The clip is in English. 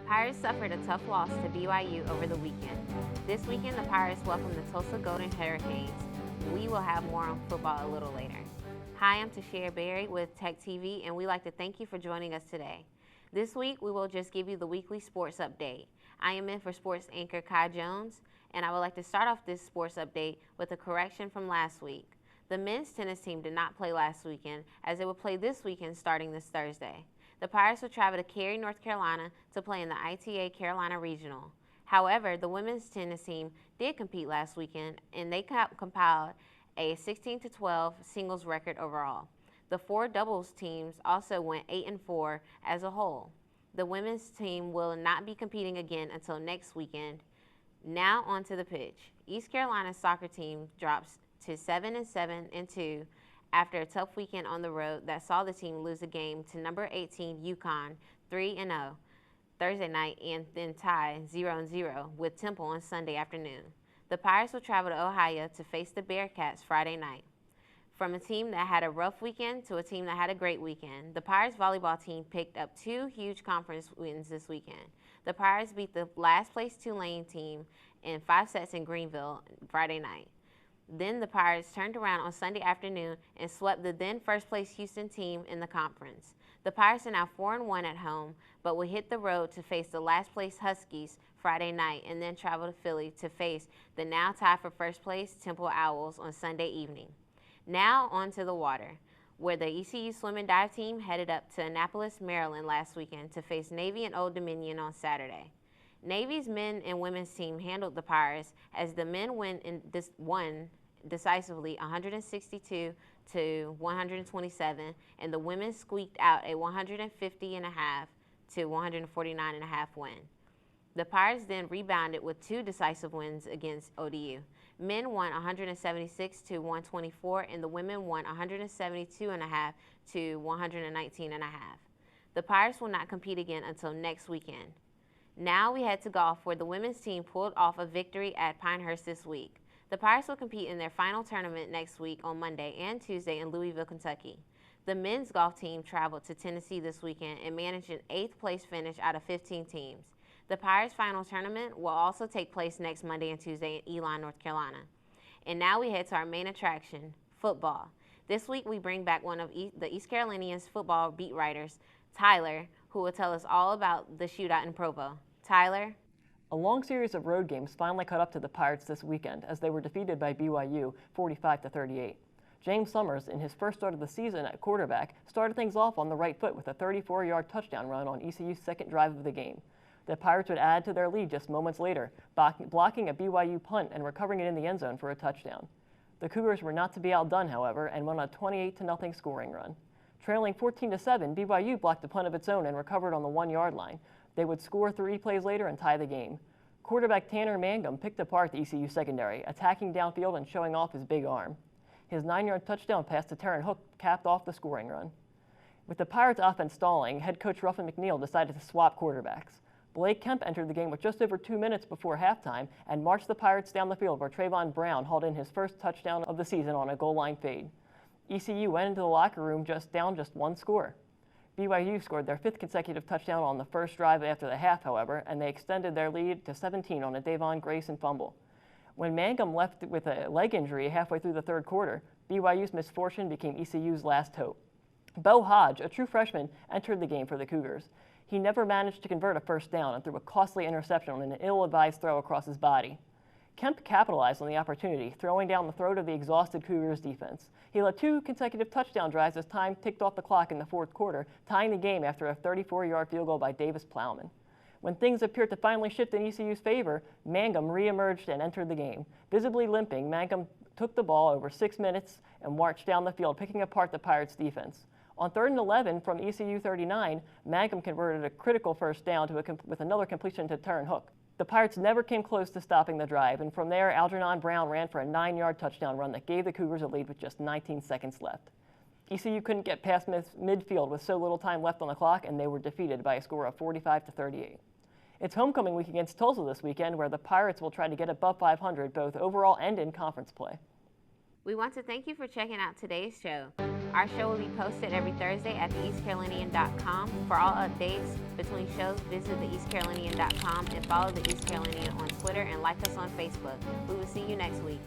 Pirates suffered a tough loss to BYU over the weekend. This weekend, the Pirates welcome the Tulsa Golden Hurricanes. We will have more on football a little later. Hi, I'm Tashia Berry with TEC-TV, and we'd like to thank you for joining us today. This week, we will just give you the weekly sports update. I am in for sports anchor Kai Jones, and I would like to start off this sports update with a correction from last week. The men's tennis team did not play last weekend, as they will play this weekend starting this Thursday. The Pirates will travel to Cary, North Carolina to play in the ITA Carolina Regional. However, the women's tennis team did compete last weekend, and they compiled a 16-12 singles record overall. The four doubles teams also went 8-4 as a whole. The women's team will not be competing again until next weekend. Now onto the pitch. East Carolina's soccer team drops to 7-7-2 after a tough weekend on the road that saw the team lose a game to number 18 UConn 3-0 Thursday night and then tie 0-0 with Temple on Sunday afternoon. The Pirates will travel to Ohio to face the Bearcats Friday night. From a team that had a rough weekend to a team that had a great weekend, the Pirates volleyball team picked up two huge conference wins this weekend. The Pirates beat the last place Tulane team in 5 sets in Greenville Friday night. Then the Pirates turned around on Sunday afternoon and swept the then first place Houston team in the conference. The Pirates are now 4-1 at home, but will hit the road to face the last place Huskies Friday night and then travel to Philly to face the now tied for first place Temple Owls on Sunday evening. Now on to the water, where the ECU swim and dive team headed up to Annapolis, Maryland last weekend to face Navy and Old Dominion on Saturday. Navy's men and women's team handled the Pirates as the men won decisively 162-127, and the women squeaked out a 150.5-149.5 win. The Pirates then rebounded with two decisive wins against ODU. Men won 176-124, and the women won 172.5-119.5. The Pirates will not compete again until next weekend. Now we head to golf, where the women's team pulled off a victory at Pinehurst this week. The Pirates will compete in their final tournament next week on Monday and Tuesday in Louisville, Kentucky. The men's golf team traveled to Tennessee this weekend and managed an 8th place finish out of 15 teams. The Pirates' final tournament will also take place next Monday and Tuesday in Elon, North Carolina. And now we head to our main attraction, football. This week we bring back one of the East Carolinians football beat writers, Tyler, who will tell us all about the shootout in Provo. Tyler? A long series of road games finally caught up to the Pirates this weekend as they were defeated by BYU 45-38. James Summers, in his first start of the season at quarterback, started things off on the right foot with a 34-yard touchdown run on ECU's second drive of the game. The Pirates would add to their lead just moments later, blocking a BYU punt and recovering it in the end zone for a touchdown. The Cougars were not to be outdone, however, and won a 28-0 scoring run. Trailing 14-7, BYU blocked a punt of its own and recovered on the 1-yard line. They would score 3 plays later and tie the game. Quarterback Tanner Mangum picked apart the ECU secondary, attacking downfield and showing off his big arm. His 9-yard touchdown pass to Terran Hook capped off the scoring run. With the Pirates' offense stalling, head coach Ruffin McNeil decided to swap quarterbacks. Blake Kemp entered the game with just over 2 minutes before halftime and marched the Pirates down the field, where Trayvon Brown hauled in his first touchdown of the season on a goal line fade. ECU went into the locker room down just 1 score. BYU scored their 5th consecutive touchdown on the first drive after the half, however, and they extended their lead to 17 on a Davon Grayson fumble. When Mangum left with a leg injury halfway through the third quarter, BYU's misfortune became ECU's last hope. Bo Hodge, a true freshman, entered the game for the Cougars. He never managed to convert a first down and threw a costly interception on an ill-advised throw across his body. Kemp capitalized on the opportunity, throwing down the throat of the exhausted Cougars defense. He led 2 consecutive touchdown drives as time ticked off the clock in the fourth quarter, tying the game after a 34-yard field goal by Davis Plowman. When things appeared to finally shift in ECU's favor, Mangum reemerged and entered the game. Visibly limping, Mangum took the ball over 6 minutes and marched down the field, picking apart the Pirates' defense. On 3rd and 11 from ECU 39, Mangum converted a critical first down with another completion to Terran Hook. The Pirates never came close to stopping the drive, and from there, Algernon Brown ran for a 9-yard touchdown run that gave the Cougars a lead with just 19 seconds left. ECU couldn't get past midfield with so little time left on the clock, and they were defeated by a score of 45-38. It's homecoming week against Tulsa this weekend, where the Pirates will try to get above 500 both overall and in conference play. We want to thank you for checking out today's show. Our show will be posted every Thursday at theeastcarolinian.com. For all updates between shows, visit theeastcarolinian.com and follow the East Carolinian on Twitter and like us on Facebook. We will see you next week.